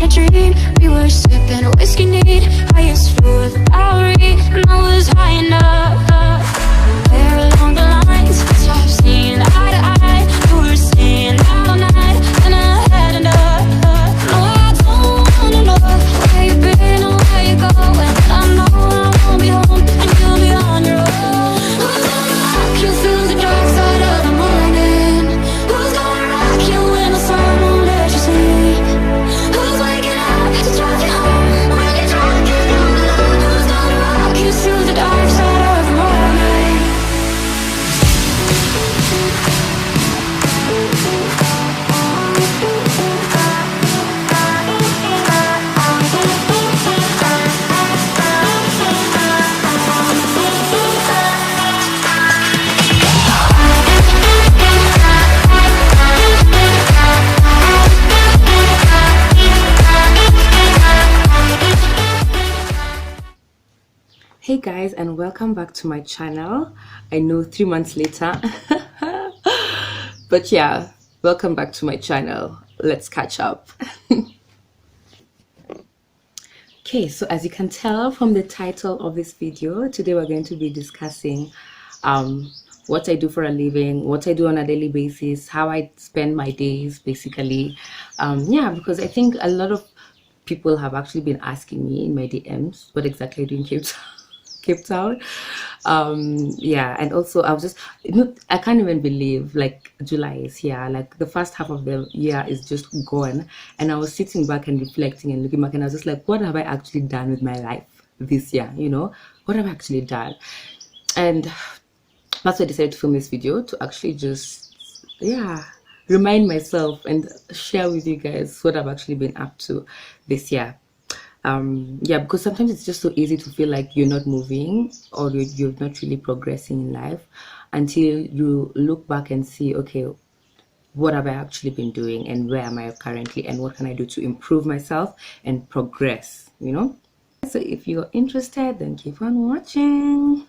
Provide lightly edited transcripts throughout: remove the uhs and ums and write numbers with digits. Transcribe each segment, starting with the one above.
a dream. We were sipping whiskey neat, highest floor of the Bowery, and I was high enough. There along the lines, stopped seeing eye to eye. You were saying all night, and I had enough. No, I don't wanna know where you've been or where you're going. I know I won't be home, and you'll be on your own. Who's gonna rock you through the dark side of the morning? Who's gonna rock you when the sun won't let you sleep? Who's waking up to drive you home when you're drunk and all alone? Who's gonna rock you through the dark side of the morning? Hey guys, and welcome back to my channel. I know 3 months later but yeah, welcome back to my channel. Let's catch up. Okay, so as you can tell from the title of this video, today we're going to be discussing what I do for a living, what I do on a daily basis, how I spend my days basically. Yeah, because I think a lot of people have actually been asking me in my DMs what exactly I do in Cape Town. Yeah, and also I was just, I can't even believe like July is here. Like the first half of the year is just gone, and I was sitting back and reflecting and looking back, and I was just like, what have I actually done with my life this year? You know, what have I actually done? And that's why I decided to film this video, to actually just, yeah, remind myself and share with you guys what I've actually been up to this year. Yeah, because sometimes it's just so easy to feel like you're not moving, or you're not really progressing in life until you look back and see, okay, what have I actually been doing, and where am I currently, and what can I do to improve myself and progress, you know? So if you're interested, then keep on watching.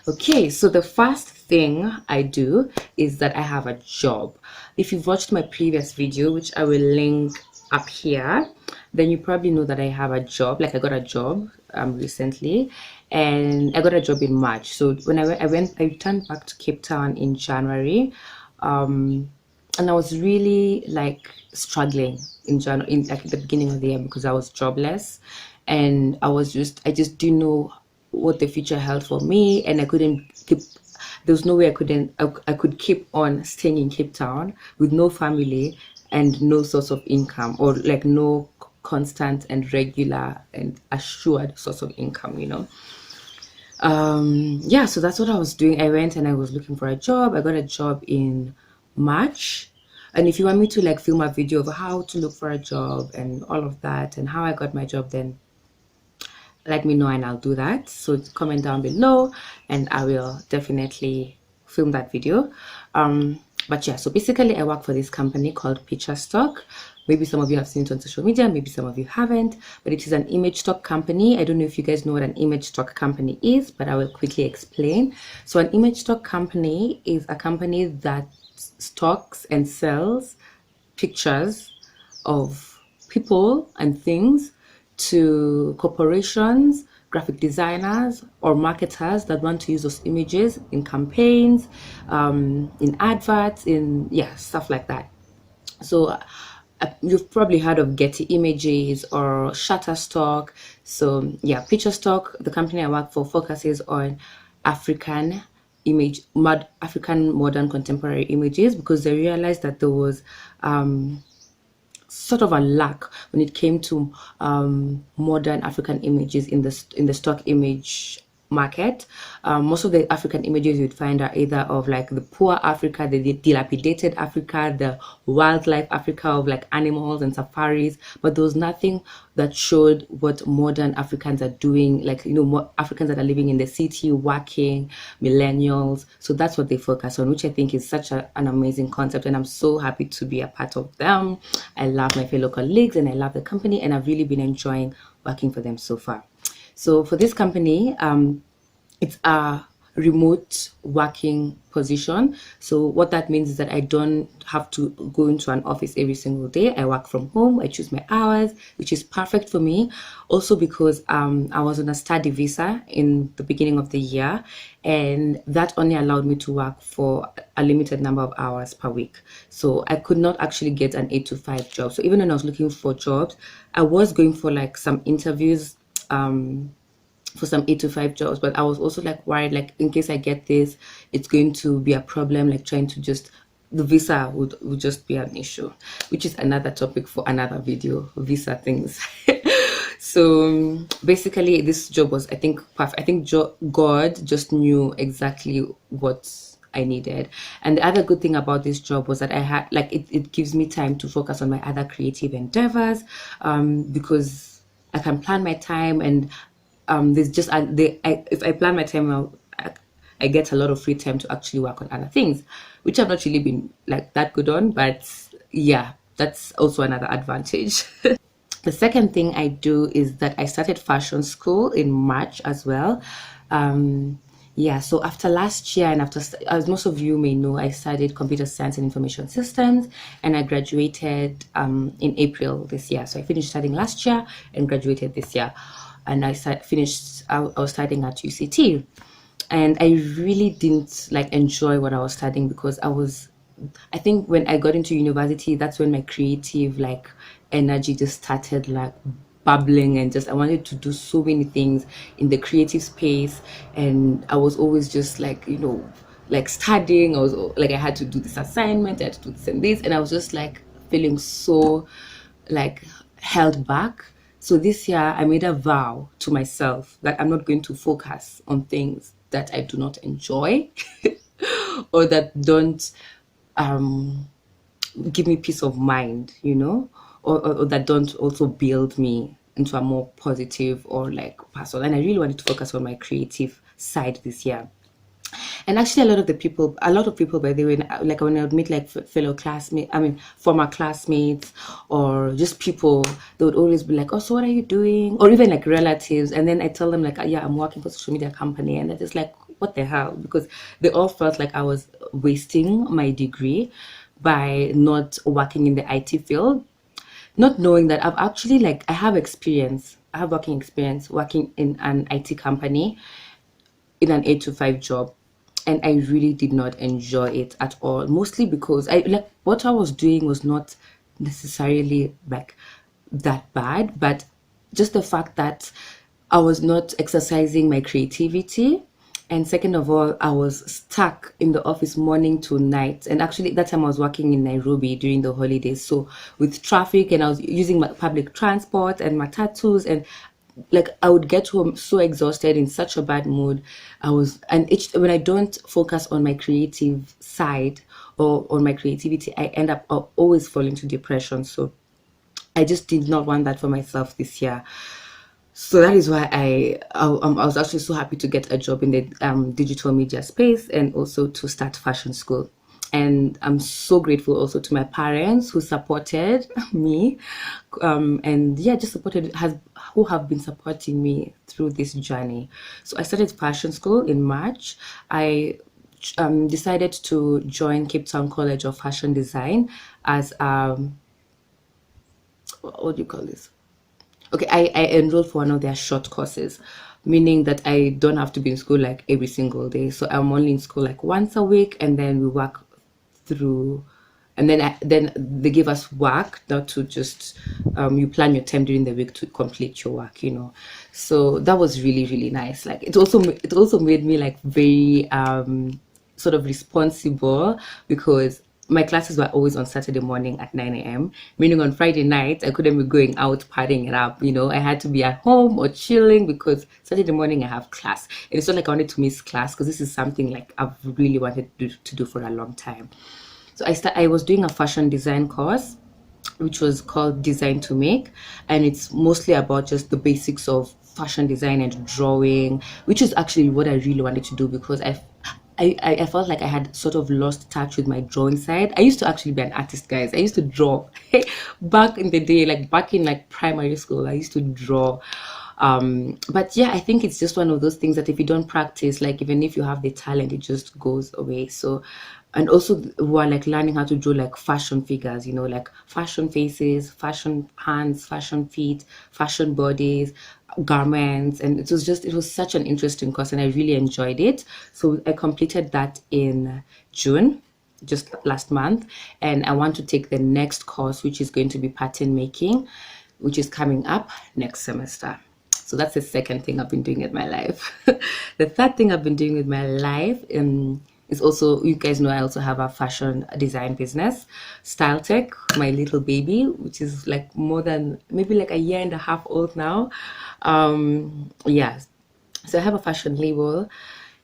Okay, so the first thing I do is that I have a job. If you've watched my previous video, which I will link up here, then you probably know that I have a job. Like I got a job recently, and I got a job in March. So when I returned back to Cape Town in January, and I was really like struggling in January, like at the beginning of the year, because I was jobless, and I just didn't know what the future held for me, and I couldn't keep. There was no way I could keep on staying in Cape Town with no family and no source of income, or like no constant and regular and assured source of income, you know. Yeah, so that's what I was doing. I went and I was looking for a job. I got a job in March, and if you want me to like film a video of how to look for a job and all of that and how I got my job, then let me know and I'll do that. So comment down below and I will definitely film that video. But yeah, so basically I work for this company called Picture Stock. Maybe some of you have seen it on social media, maybe some of you haven't, but it is an image stock company. I don't know if you guys know what an image stock company is, but I will quickly explain. So an image stock company is a company that stocks and sells pictures of people and things to corporations, graphic designers, or marketers that want to use those images in campaigns, in adverts, in stuff like that. So you've probably heard of Getty Images or Shutterstock. So yeah, Picture Stock, the company I work for, focuses on African modern contemporary images, because they realized that there was sort of a lack when it came to modern African images in the stock image market. Most of the African images you'd find are either of like the poor Africa, the dilapidated Africa, the wildlife Africa of like animals and safaris, but there was nothing that showed what modern Africans are doing, like, you know, more Africans that are living in the city, working, millennials. So that's what they focus on, which I think is such an amazing concept, and I'm so happy to be a part of them. I love my fellow colleagues and I love the company, and I've really been enjoying working for them so far. So for this company, it's a remote working position. So what that means is that I don't have to go into an office every single day. I work from home. I choose my hours, which is perfect for me. Also because I was on a study visa in the beginning of the year, and that only allowed me to work for a limited number of hours per week. So I could not actually get an 8 to 5 job. So even when I was looking for jobs, I was going for like some interviews for some 8 to 5 jobs, but I was also like worried, like in case I get this, it's going to be a problem, like trying to just the visa would just be an issue, which is another topic for another video, visa things. So basically this job was, I think, perfect. I think God just knew exactly what I needed. And the other good thing about this job was that I had like it gives me time to focus on my other creative endeavors, because I can plan my time, and there's just if I plan my time well, I get a lot of free time to actually work on other things, which I've not really been like that good on, but yeah, that's also another advantage. The second thing I do is that I started fashion school in March as well. Yeah, so after last year, and after, as most of you may know, I studied computer science and information systems, and I graduated in April this year. So I finished studying last year and graduated this year. And I was studying at UCT. And I really didn't like enjoy what I was studying, because I think when I got into university, that's when my creative like energy just started like bubbling, and just I wanted to do so many things in the creative space. And I was always just like, like studying. I was like, I had to do this assignment, I had to do this and this, and I was just like feeling so like held back. So this year I made a vow to myself that I'm not going to focus on things that I do not enjoy or that don't give me peace of mind, or that don't also build me into a more positive or like person. And I really wanted to focus on my creative side this year. And actually, a lot of people, by the way, like when I would meet like fellow classmates, I mean, former classmates, or just people, they would always be like, "Oh, so what are you doing?" Or even like relatives. And then I tell them like, "Yeah, I'm working for a social media company," and they're just like, "What the hell?" Because they all felt like I was wasting my degree by not working in the IT field, not knowing that I've actually like I have experience. I have working experience working in an IT company in an 8 to 5 job, and I really did not enjoy it at all, mostly because I like what I was doing was not necessarily like that bad, but just the fact that I was not exercising my creativity. And second of all, I was stuck in the office morning to night. And actually, that time I was working in Nairobi during the holidays. So with traffic, and I was using my public transport and my tattoos, and like I would get home so exhausted, in such a bad mood. When I don't focus on my creative side or on my creativity, I end up always falling to depression. So I just did not want that for myself this year. So that is why I was actually so happy to get a job in the digital media space, and also to start fashion school. And I'm so grateful also to my parents who supported me, and yeah, just who have been supporting me through this journey. So I started fashion school in March. I decided to join Cape Town College of Fashion Design as what do you call this? Okay, I enrolled for one of their short courses, meaning that I don't have to be in school like every single day. So I'm only in school like once a week, and then we work through, and then they give us work, not to just you plan your time during the week to complete your work. So that was really, really nice. Like it also made me like very sort of responsible, because my classes were always on Saturday morning at 9 a.m., meaning on Friday night, I couldn't be going out partying it up. I had to be at home or chilling, because Saturday morning I have class. And it's not like I wanted to miss class, because this is something like I've really wanted to do for a long time. So I was doing a fashion design course, which was called Design to Make. And it's mostly about just the basics of fashion design and drawing, which is actually what I really wanted to do, because I felt like I had sort of lost touch with my drawing side. I used to actually be an artist, guys. I used to draw back in the day, like back in like primary school. I used to draw, But yeah, I think it's just one of those things that if you don't practice, like even if you have the talent, it just goes away. So, and also we're like learning how to draw like fashion figures, you know, like fashion faces, fashion hands, fashion feet, fashion bodies, garments. And it was such an interesting course and I really enjoyed it. So I completed that in June, just last month, and I want to take the next course, which is going to be pattern making, which is coming up next semester. So that's the second thing I've been doing in my life. The third thing I've been doing with my life is also, you guys know, I also have a fashion design business, Style Tech, my little baby, which is like more than maybe like a year and a half old now. Yeah, so I have a fashion label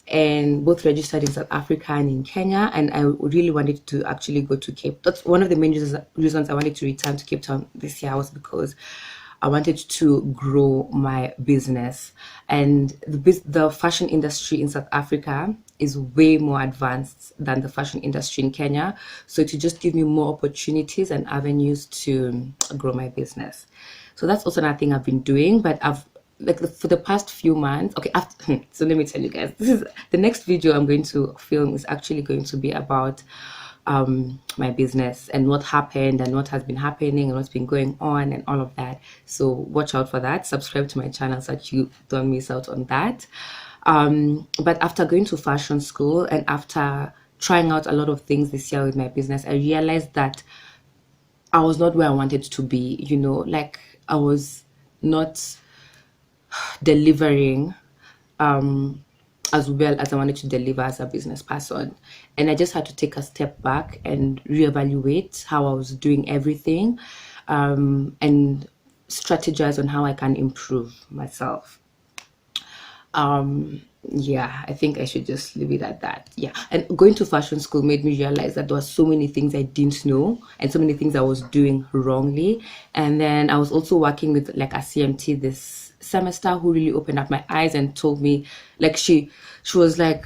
and both registered in South Africa and in Kenya. And I really wanted to actually go to Cape. That's one of the main reasons I wanted to return to Cape Town this year, was because I wanted to grow my business. And the fashion industry in South Africa is way more advanced than the fashion industry in Kenya. So to just give me more opportunities and avenues to grow my business. So that's also another thing I've been doing, but for the past few months, okay, so let me tell you guys, this is the next video I'm going to film is actually going to be about my business and what happened and what has been happening and what's been going on and all of that. So watch out for that. Subscribe to my channel so that you don't miss out on that. But after going to fashion school and after trying out a lot of things this year with my business, I realized that I was not where I wanted to be, you know, like I was not delivering as well as I wanted to deliver as a business person. And I just had to take a step back and reevaluate how I was doing everything, and strategize on how I can improve myself. Yeah, I think I should just leave it at that. Yeah, and going to fashion school made me realize that there were so many things I didn't know and so many things I was doing wrongly. And then I was also working with like a CMT this semester who really opened up my eyes and told me, like she was like,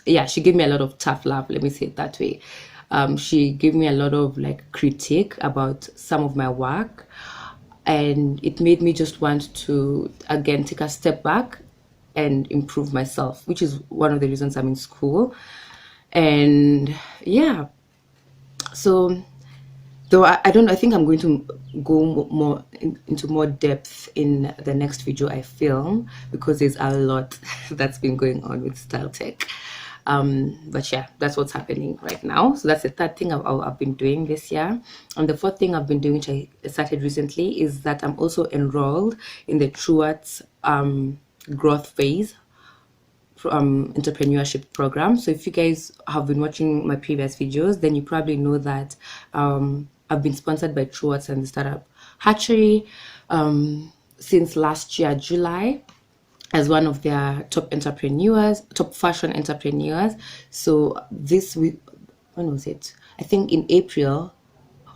yeah, she gave me a lot of tough love, let me say it that way. She gave me a lot of like critique about some of my work, and it made me just want to again take a step back and improve myself, which is one of the reasons I'm in school. And yeah, so though I don't, I think I'm going to go more into more depth in the next video I film, because there's a lot that's been going on with Style Tech. But yeah, that's what's happening right now. So that's the third thing I've been doing this year. And the fourth thing I've been doing, which I started recently, is that I'm also enrolled in the Trueworth's growth phase entrepreneurship program. So if you guys have been watching my previous videos, then you probably know that I've been sponsored by Trueworth's and the startup hatchery since last year July, as one of their top fashion entrepreneurs. So this week, when was it? I think in April.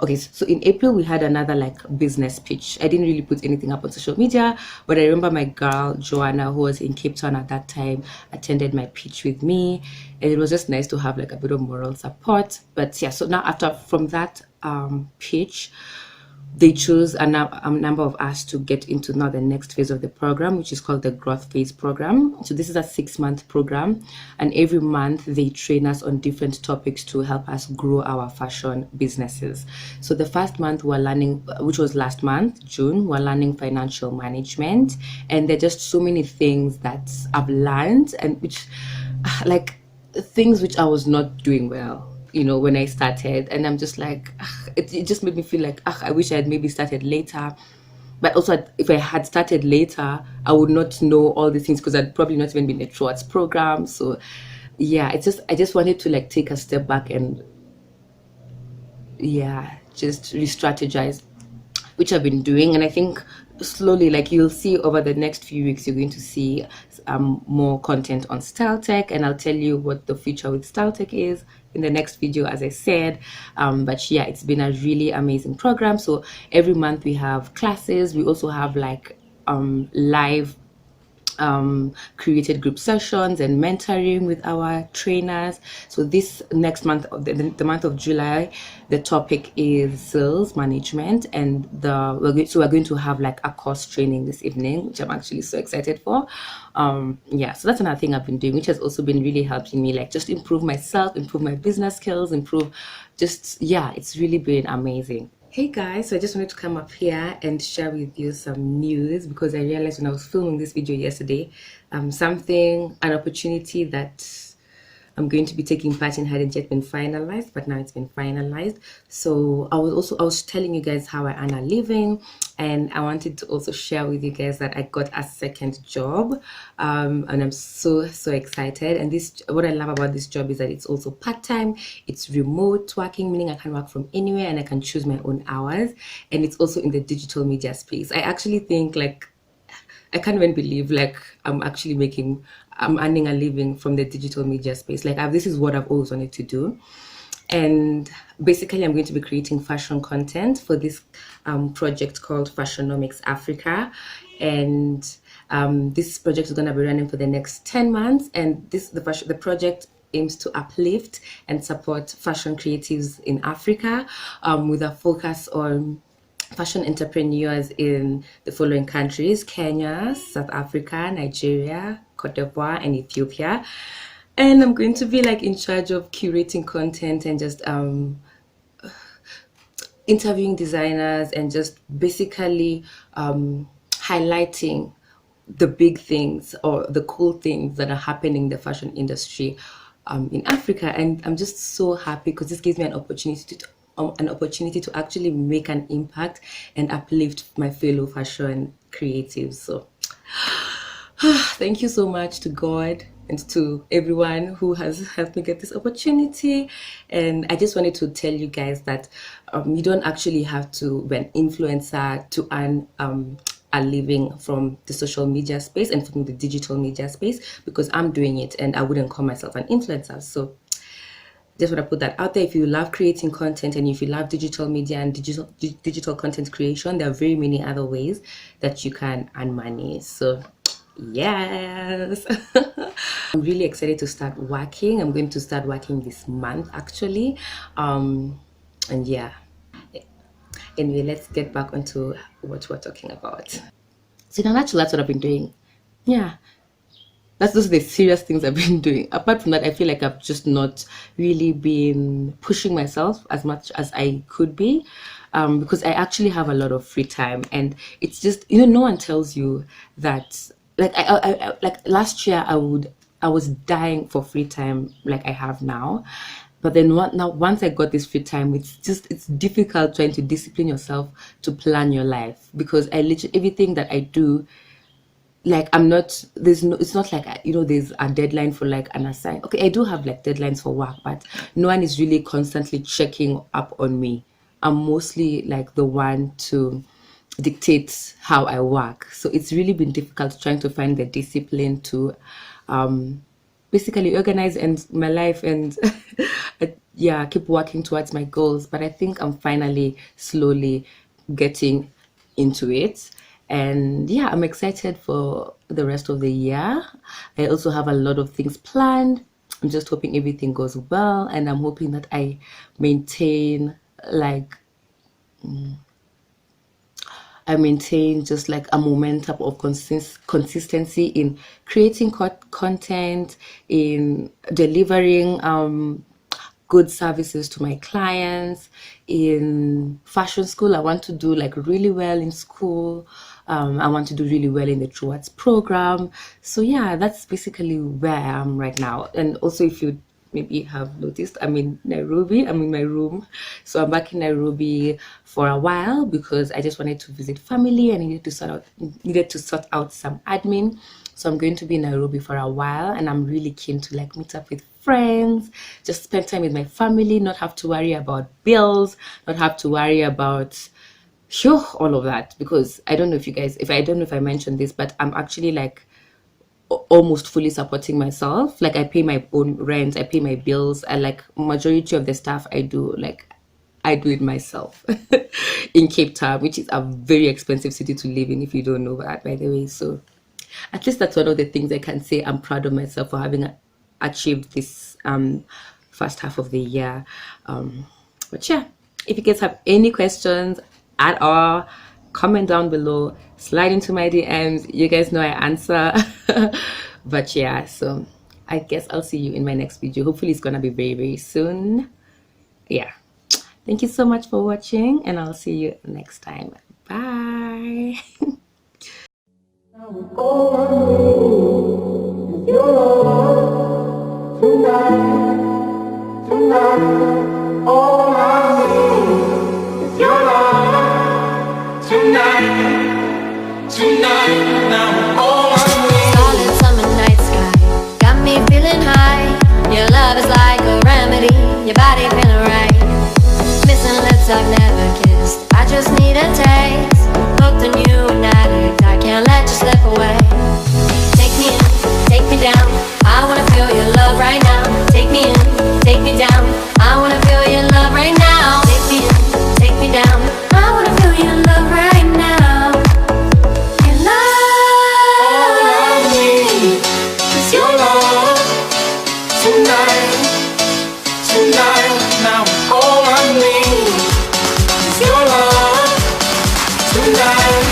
Okay, so in April we had another like business pitch. I didn't really put anything up on social media, but I remember my girl Joanna, who was in Cape Town at that time, attended my pitch with me, and it was just nice to have like a bit of moral support. But yeah, so now from that pitch, they chose a number of us to get into now the next phase of the program, which is called the growth phase program. So this is a 6-month program, and every month they train us on different topics to help us grow our fashion businesses. So the first month we're learning, which was last month June, we're learning financial management, and there are just so many things that I've learned, and which like things which I was not doing well, you know, when I started. And I'm just like, it just made me feel like, I wish I had maybe started later. But also, if I had started later, I would not know all these things, because I'd probably not even been in a Trueworth's program. So yeah, I just wanted to like take a step back and yeah, just re-strategize, which I've been doing. And I think slowly, like you'll see over the next few weeks, you're going to see more content on Style Tech, and I'll tell you what the future with Style Tech is in the next video, as I said. But yeah, it's been a really amazing program. So every month we have classes. We also have like live created group sessions and mentoring with our trainers. So this next month, the month of July, the topic is sales management, and we're going to have like a course training this evening, which I'm actually so excited for. Yeah, so that's another thing I've been doing, which has also been really helping me, like just improve myself, improve my business skills, improve yeah, it's really been amazing. Hey guys, so I just wanted to come up here and share with you some news, because I realized when I was filming this video yesterday, an opportunity that I'm going to be taking part in hadn't yet been finalized, but now it's been finalized. So I was telling you guys how I earn a living, and I wanted to also share with you guys that I got a second job, and I'm so excited. And what I love about this job is that it's also part-time, it's remote working, meaning I can work from anywhere and I can choose my own hours, and it's also in the digital media space. I actually think, like, I can't even believe, like, I'm earning a living from the digital media space. Like, this is what I've always wanted to do. And basically, I'm going to be creating fashion content for this project called Fashionomics Africa. And this project is going to be running for the next 10 months. And the project aims to uplift and support fashion creatives in Africa, with a focus on fashion entrepreneurs in the following countries: Kenya, South Africa, Nigeria, Cote d'Ivoire, and Ethiopia. And I'm going to be like in charge of curating content and just interviewing designers and just basically highlighting the big things or the cool things that are happening in the fashion industry in Africa. And I'm just so happy because this gives me an opportunity to actually make an impact and uplift my fellow fashion creatives. So thank you so much to God and to everyone who has helped me get this opportunity. And I just wanted to tell you guys that you don't actually have to be an influencer to earn a living from the social media space and from the digital media space, because I'm doing it and I wouldn't call myself an influencer. So just want to put that out there. If you love creating content and if you love digital media and digital content creation, there are very many other ways that you can earn money. So yes. I'm really excited to start working. I'm going to start working this month actually. And yeah, anyway, let's get back onto what we're talking about. So in a nutshell, that's what I've been doing. Yeah, that's those are the serious things I've been doing. Apart from that, I feel like I've just not really been pushing myself as much as I could be, because I actually have a lot of free time. And it's just, no one tells you that. Like like last year, I was dying for free time like I have now. But then once I got this free time, it's difficult trying to discipline yourself to plan your life, because I literally, everything that I do, like it's not like there's a deadline for like an assignment. Okay, I do have like deadlines for work, but no one is really constantly checking up on me. I'm mostly like the one to dictate how I work. So it's really been difficult trying to find the discipline to basically organize and my life and yeah, keep working towards my goals. But I think I'm finally slowly getting into it. And yeah, I'm excited for the rest of the year. I also have a lot of things planned. I'm just hoping everything goes well, and I'm hoping that I maintain like just like a momentum of consistency in creating content, in delivering good services to my clients. In fashion school, I want to do like really well in school. I want to do really well in the True Arts program. So yeah, that's basically where I am right now. And also, if you maybe have noticed, I'm in Nairobi. I'm in my room. So I'm back in Nairobi for a while because I just wanted to visit family and needed to sort out some admin. So I'm going to be in Nairobi for a while, and I'm really keen to like meet up with friends, just spend time with my family, not have to worry about bills, not have to worry about all of that. Because I don't know if I mentioned this, but I'm actually like almost fully supporting myself. Like I pay my own rent, I pay my bills, and like majority of the stuff I do it myself in Cape Town, which is a very expensive city to live in if you don't know that, by the way. So at least that's one of the things I can say I'm proud of myself for having achieved this first half of the year. But yeah, if you guys have any questions at all, comment down below, slide into my DMs. You guys know I answer. But yeah, so I guess I'll see you in my next video. Hopefully it's gonna be very, very soon. Yeah, thank you so much for watching, and I'll see you next time. Bye. Tonight, now all I need. Solid summer night sky got me feeling high. Your love is like a remedy. Your body feeling right. Missing lips I've never kissed. I just need a taste. Hooked on you and addict. I can't let you slip away. Take me in, take me down. I wanna feel your love right now. Take me in, take me down. I wanna feel your love right now. Take me in, take me down. I wanna feel your love right now. Your love. All I need is your love. Tonight, tonight, now all I need is your love. Tonight.